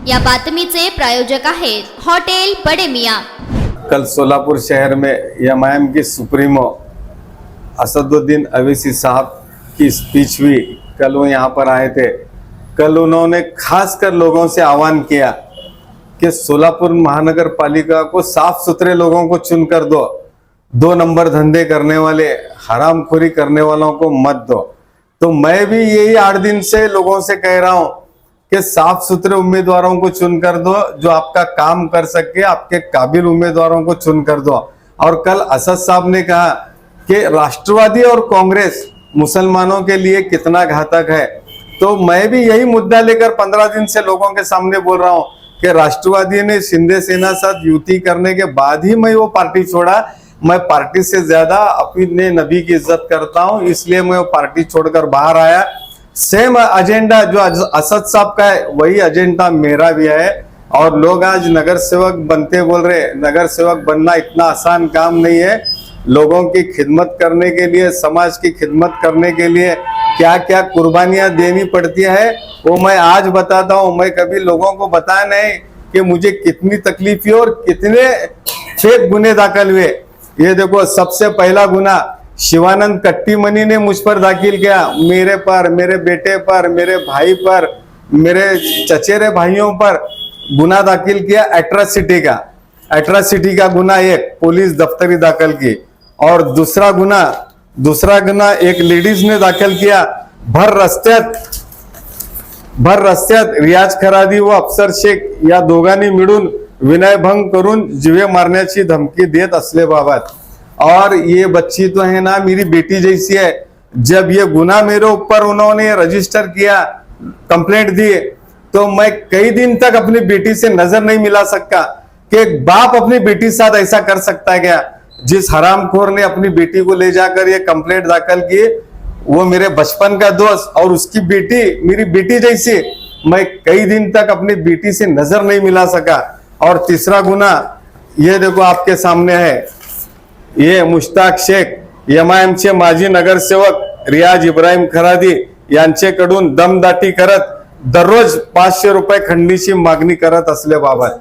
या बातमीचे प्रायोजक आहेत हॉटेल बड़े मियां। कल सोलापुर शहर में एमआईएम के सुप्रीमो असदुद्दीन अवैसी साहब की स्पीच हुई। कल वो यहाँ पर आए थे। कल उन्होंने खासकर लोगों से आह्वान किया कि सोलापुर महानगर पालिका को साफ सुथरे लोगों को चुनकर दो, 2 नंबर धंधे करने वाले, हरामखोरी करने वालों को मत दो। तो मैं भी यही 8 दिन से लोगों से कह रहा हूं कि साफ सुथरे उम्मीदवारों को चुनकर दो, जो आपका काम कर सके, आपके काबिल उम्मीदवारों को चुनकर दो। और कल असद साहब ने कहा कि राष्ट्रवादी और कांग्रेस मुसलमानों के लिए कितना घातक है। तो मैं भी यही मुद्दा लेकर 15 दिन से लोगों के सामने बोल रहा हूं कि राष्ट्रवादी ने शिंदे सेना साथ युति करने के बाद ही मैं वो पार्टी छोड़ा। मैं पार्टी से ज्यादा अपने नबी की इज्जत करता हूं, इसलिए मैं वो पार्टी छोड़कर बाहर आया। सेम एजेंडा जो असद साहब का है वही एजेंडा मेरा भी है। और लोग आज नगर सेवक बनते बोल रहे, नगर सेवक बनना इतना आसान काम नहीं है। लोगों की खिदमत करने के लिए, समाज की खिदमत करने के लिए क्या क्या कुर्बानियां देनी पड़ती है वो मैं आज बताता हूं। मैं कभी लोगों को बताया नहीं कि मुझे कितनी तकलीफ हुई और कितने फेक गुने दाखिल हुए। ये देखो, सबसे पहला गुना शिवानंद कट्टीमनी ने मुझ पर दाखिल किया, मेरे पर, मेरे बेटे पर, मेरे भाई पर, मेरे चचेरे भाइयों पर गुना दाखिल किया एट्रॉसिटी का गुना एक पुलिस दफ्तरी दाखिल की। और दूसरा गुना एक लेडीज ने दाखिल किया, भर रस्त्यात रियाज खरादी व अफसर शेख या दोघांनी मिळून विनयभंग करून जीवे मारण्याची धमकी देत असल्याबाबत। और ये बच्ची तो है ना, मेरी बेटी जैसी है। जब ये गुना मेरे ऊपर उन्होंने रजिस्टर किया, कंप्लेंट दी, तो मैं कई दिन तक अपनी बेटी से नजर नहीं मिला सका कि एक बाप अपनी बेटी साथ ऐसा कर सकता है क्या। जिस हरामखोर ने अपनी बेटी को ले जाकर ये कंप्लेंट दाखिल की, वो मेरे बचपन का दोस्त और उसकी बेटी मेरी बेटी जैसी, मैं कई दिन तक अपनी बेटी से नजर नहीं मिला सका। और तीसरा गुना ये देखो आपके सामने है, ये मुश्ताक शेख एमआयएमचे माजी नगरसेवक रियाज इब्राहिम खरादी यांच्याकडून दमदाटी करत दररोज 500 रुपये खंडीची मागणी करत असल्याबाबत।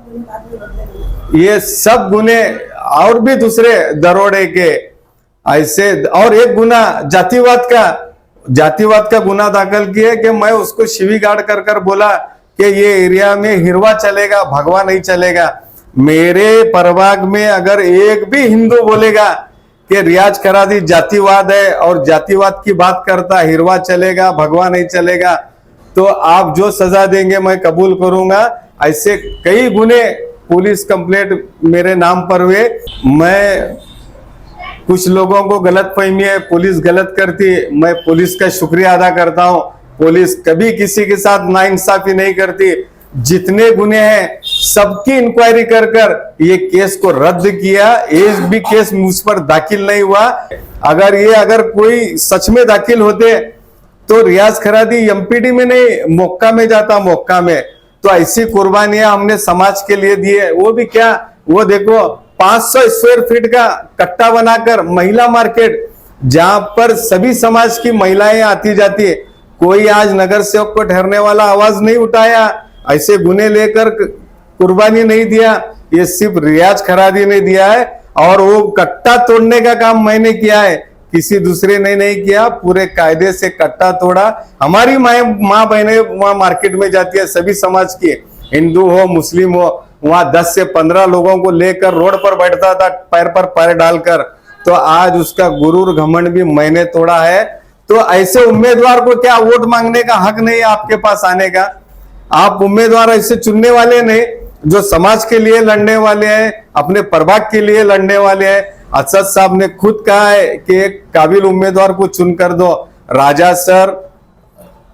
ये सब गुने और भी दूसरे दरोड़े के ऐसे। और एक गुना जातिवाद का गुना दाखिल किया कि मैं उसको शिवी गाड़ कर बोला कि ये एरिया में हिरवा चलेगा, भगवा नहीं चलेगा। मेरे प्रभाग में अगर एक भी हिंदू बोलेगा कि रियाज खरादी जातिवाद है और जातिवाद की बात करता, हिरवा चलेगा, भगवा नहीं चलेगा, तो आप जो सजा देंगे मैं कबूल करूंगा। ऐसे कई गुने पुलिस कंप्लेंट मेरे नाम पर हुए। मैं कुछ लोगों को गलतफहमी है, पुलिस गलत करती, मैं पुलिस का शुक्रिया अदा करता हूं। पुलिस कभी किसी के साथ नाइंसाफी नहीं करती। जितने गुने हैं सबकी इंक्वायरी कर ये केस को रद्द किया। एक भी केस मुझ पर दाखिल नहीं हुआ। अगर कोई सच में दाखिल होते तो रियाज खरादी एमपीडी में नहीं, मोक्का में जाता, मोक्का में। तो ऐसी कुर्बानियां हमने समाज के लिए दी है। वो भी क्या, वो देखो 500 स्क्वायर फीट का कट्टा बनाकर महिला मार्केट, जहां पर सभी समाज की महिलाएं आती जाती है, कोई आज नगर सेवक को ठहरने वाला आवाज नहीं उठाया, ऐसे गुने लेकर कुर्बानी नहीं दिया। ये सिर्फ रियाज खरादी ने दिया है। और वो कट्टा तोड़ने का काम मैंने किया है, किसी दूसरे ने नहीं किया। पूरे कायदे से कट्टा तोड़ा। हमारी माँ बहनें वहां मार्केट में जाती है, सभी समाज की, हिंदू हो मुस्लिम हो, वहां 10 से 15 लोगों को लेकर रोड पर बैठता था, पैर पर पैर डालकर। तो आज उसका गुरूर घमंड भी मैंने तोड़ा है। तो ऐसे उम्मीदवार को क्या वोट मांगने का हक नहीं है आपके पास आने का? आप उम्मीदवार ऐसे चुनने वाले नहीं जो समाज के लिए लड़ने वाले हैं, अपने प्रभाग के लिए लड़ने वाले हैं। असद साहब ने खुद कहा है कि एक काबिल उम्मीदवार को चुनकर दो। राजा सर,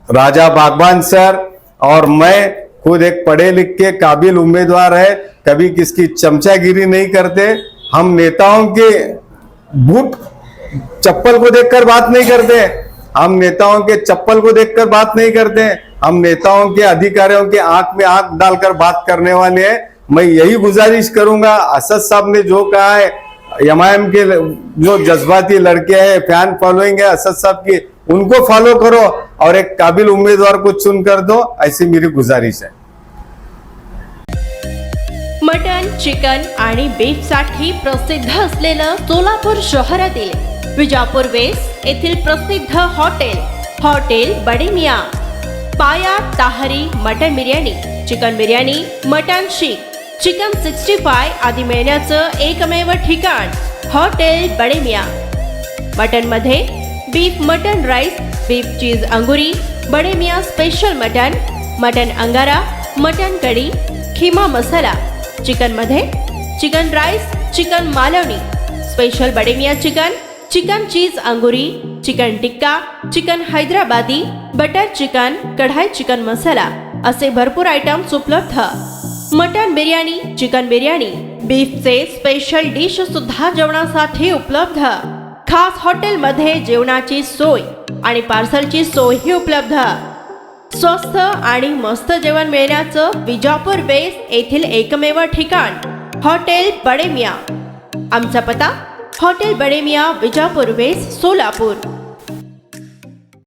राजा बागबान सर और मैं खुद एक पढ़े लिख के काबिल उम्मीदवार है, कभी किसकी चमचागिरी नहीं करते। हम नेताओं के बूट चप्पल को देखकर बात नहीं करते, हम नेताओं के चप्पल को देखकर बात नहीं करते, हम नेताओं के अधिकारियों के आंख में आंख डालकर बात करने वाले हैं। मैं यही गुजारिश करूंगा, असद साहब ने जो कहा है, एमआईएम के जो जज्बाती लड़के हैं, फैन फॉलोइंग है असद साहब की, उनको फॉलो करो और एक काबिल उम्मीदवार को चुन कर दो, ऐसी मेरी गुजारिश है। चिकन आणि बीफसाठी प्रसिद्ध असलेलं सोलापूर शहरातील विजापूर वेस्ट येथील प्रसिद्ध hotel Bade Miyan. Paya tahari mutton biryani, chicken biryani, mutton seekh, chicken 65 आदी मिळण्याचं एकमेव ठिकाण हॉटेल बडे मियाँ. मटनमध्ये beef mutton rice, beef cheese angoori, Bade Miyan special mutton, mutton angara, mutton kadhi, keema masala. चिकनमध्ये chicken rice, chicken Malvani, special Bade Miyan chicken, chicken cheese angoori, chicken tikka, chicken Hyderabadi, butter chicken, kadai chicken masala असे भरपूर आयटम्स उपलब्ध. मटन बिर्याणी, चिकन बिर्याणी, बीफचे स्पेशल डिश सुद्धा जेवणासाठी उपलब्ध. खास हॉटेलमध्ये जेवणाची सोय आणि पार्सलची सोयही उपलब्ध. स्वस्त आणि मस्त जेवण मिळण्याचं विजापूर वेस्ट येथील एकमेव ठिकाण हॉटेल बडे मियाँ. आमचा पत्ता हॉटेल बडे मियाँ, विजापूर वेस्ट, सोलापूर.